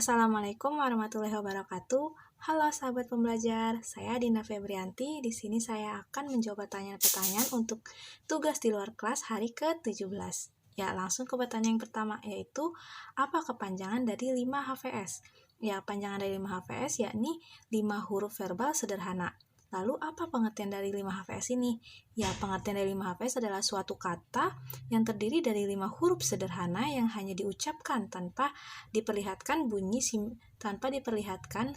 Assalamualaikum warahmatullahi wabarakatuh. Halo sahabat pembelajar, saya Dina Febrianti. Di sini saya akan menjawab pertanyaan-pertanyaan untuk tugas di luar kelas hari ke-17. Ya, langsung ke pertanyaan yang pertama, yaitu apa kepanjangan dari 5 HVS? Ya, panjangan dari 5 HVS yakni 5 huruf verbal sederhana. Lalu, apa pengertian dari 5 HVS ini? Ya, pengertian dari 5 HVS adalah suatu kata yang terdiri dari 5 huruf sederhana yang hanya diucapkan tanpa diperlihatkan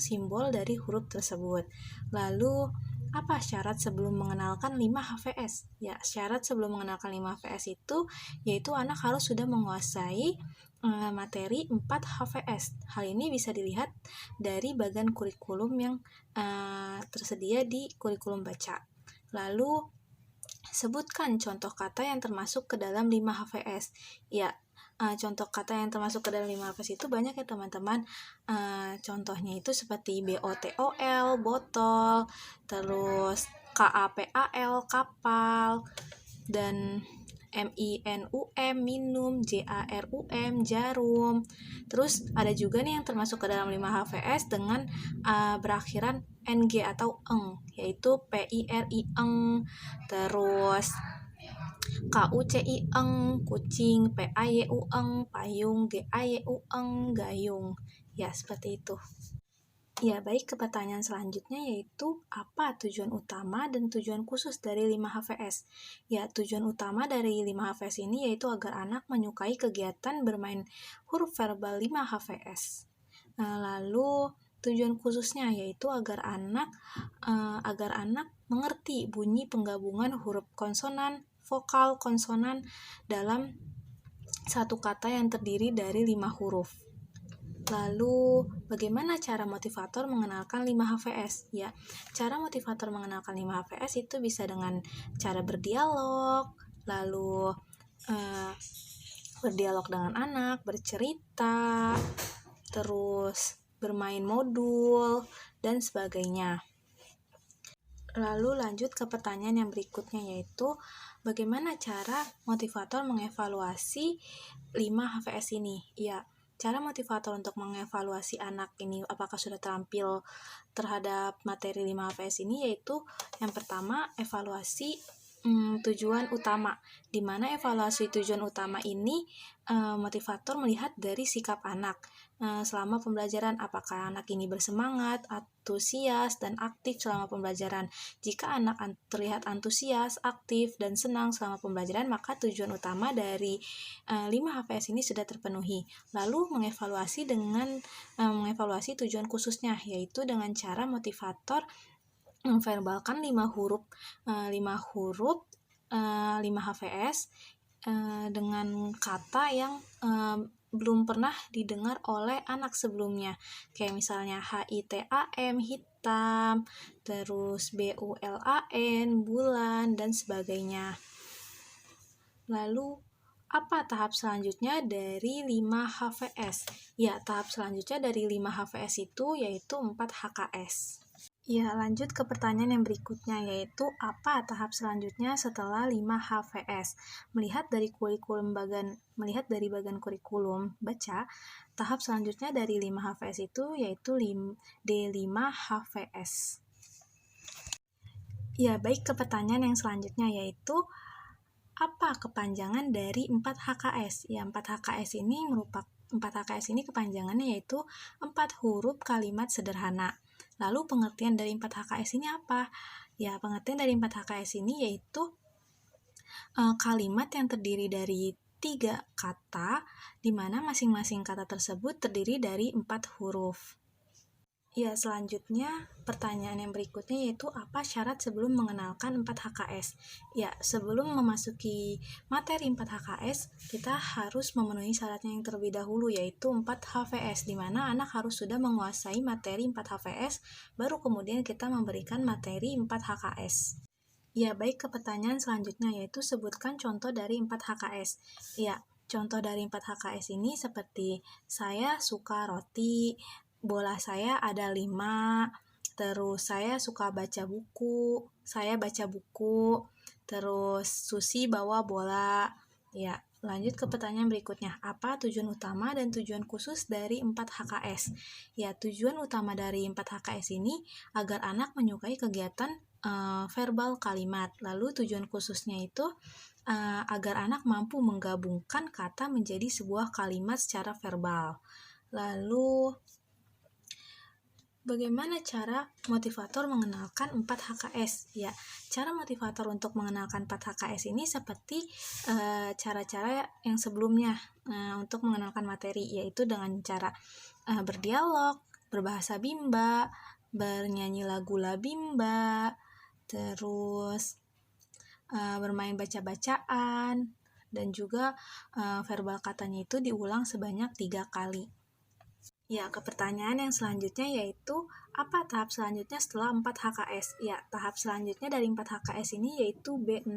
simbol dari huruf tersebut. Lalu, apa syarat sebelum mengenalkan 5 HVS? Ya, syarat sebelum mengenalkan 5 HVS itu yaitu anak harus sudah menguasai materi 4 HVS. Hal ini bisa dilihat dari bagan kurikulum yang tersedia di kurikulum baca. Lalu, sebutkan contoh kata yang termasuk ke dalam 5 HVS. Ya, contoh kata yang termasuk ke dalam 5 HVS itu banyak ya teman-teman. Contohnya itu seperti BOTOL, botol, terus KAPAL, kapal, dan MINUM, minum, JARUM, jarum. Terus ada juga nih yang termasuk ke dalam 5 HVS dengan berakhiran NG atau eng, yaitu PIRI eng, terus KUCI eng, kucing, PAYU eng, payung, GAYU eng, gayung. Ya, seperti itu. Ya, baik, ke pertanyaan selanjutnya yaitu apa tujuan utama dan tujuan khusus dari 5 HVS? Ya, tujuan utama dari 5 HVS ini yaitu agar anak menyukai kegiatan bermain huruf verbal 5 HVS. Lalu tujuan khususnya yaitu agar anak mengerti bunyi penggabungan huruf konsonan, vokal, konsonan dalam satu kata yang terdiri dari 5 huruf. Lalu, bagaimana cara motivator mengenalkan 5 HVS? Ya, cara motivator mengenalkan 5 HVS itu bisa dengan cara berdialog, lalu berdialog dengan anak, bercerita, terus bermain modul, dan sebagainya. Lalu lanjut ke pertanyaan yang berikutnya yaitu bagaimana cara motivator mengevaluasi 5 HVS ini? Ya, cara motivator untuk mengevaluasi anak ini apakah sudah terampil terhadap materi 5 HVS ini yaitu yang pertama evaluasi tujuan utama, di mana evaluasi tujuan utama ini motivator melihat dari sikap anak selama pembelajaran, apakah anak ini bersemangat, antusias, dan aktif selama pembelajaran. Jika anak terlihat antusias, aktif, dan senang selama pembelajaran, maka tujuan utama dari 5 HVS ini sudah terpenuhi. Lalu mengevaluasi tujuan khususnya, yaitu dengan cara motivator memverbalkan 5 huruf 5 HVS dengan kata yang belum pernah didengar oleh anak sebelumnya, kayak misalnya HITAM, hitam, terus BULAN, bulan, dan sebagainya. Lalu, apa tahap selanjutnya dari 5 HVS? Ya, tahap selanjutnya dari 5 HVS itu yaitu 4 HKS. Ya, lanjut ke pertanyaan yang berikutnya, yaitu apa tahap selanjutnya setelah 5 HVS? Melihat dari bagan kurikulum baca, tahap selanjutnya dari 5 HVS itu yaitu D5 HVS. Ya, baik, ke pertanyaan yang selanjutnya, yaitu apa kepanjangan dari 4 HKS? Ya, 4 HKS ini kepanjangannya yaitu 4 huruf kalimat sederhana. Lalu pengertian dari 4 HKS ini apa? Ya, pengertian dari 4 HKS ini yaitu kalimat yang terdiri dari 3 kata, di mana masing-masing kata tersebut terdiri dari 4 huruf. Ya, selanjutnya pertanyaan yang berikutnya yaitu apa syarat sebelum mengenalkan 4 HKS? Ya, sebelum memasuki materi 4 HKS, kita harus memenuhi syaratnya yang terlebih dahulu yaitu 4 HVS, di mana anak harus sudah menguasai materi 4 HVS, baru kemudian kita memberikan materi 4 HKS. Ya, baik, ke pertanyaan selanjutnya yaitu sebutkan contoh dari 4 HKS. Ya, contoh dari 4 HKS ini seperti saya suka roti, bola saya ada 5, terus saya suka baca buku, terus Susi bawa bola. Ya, lanjut ke pertanyaan berikutnya. Apa tujuan utama dan tujuan khusus dari 4 HKS? Ya, tujuan utama dari 4 HKS ini agar anak menyukai kegiatan verbal kalimat. Lalu tujuan khususnya itu agar anak mampu menggabungkan kata menjadi sebuah kalimat secara verbal. Lalu, bagaimana cara motivator mengenalkan 4 HKS? Ya, cara motivator untuk mengenalkan 4 HKS ini seperti cara-cara yang sebelumnya untuk mengenalkan materi, yaitu dengan cara berdialog, berbahasa Bimba, bernyanyi lagu Labimba, terus bermain baca-bacaan, dan juga verbal katanya itu diulang sebanyak 3 kali. Ya, ke pertanyaan yang selanjutnya yaitu, apa tahap selanjutnya setelah 4 HKS? Ya, tahap selanjutnya dari 4 HKS ini yaitu B6.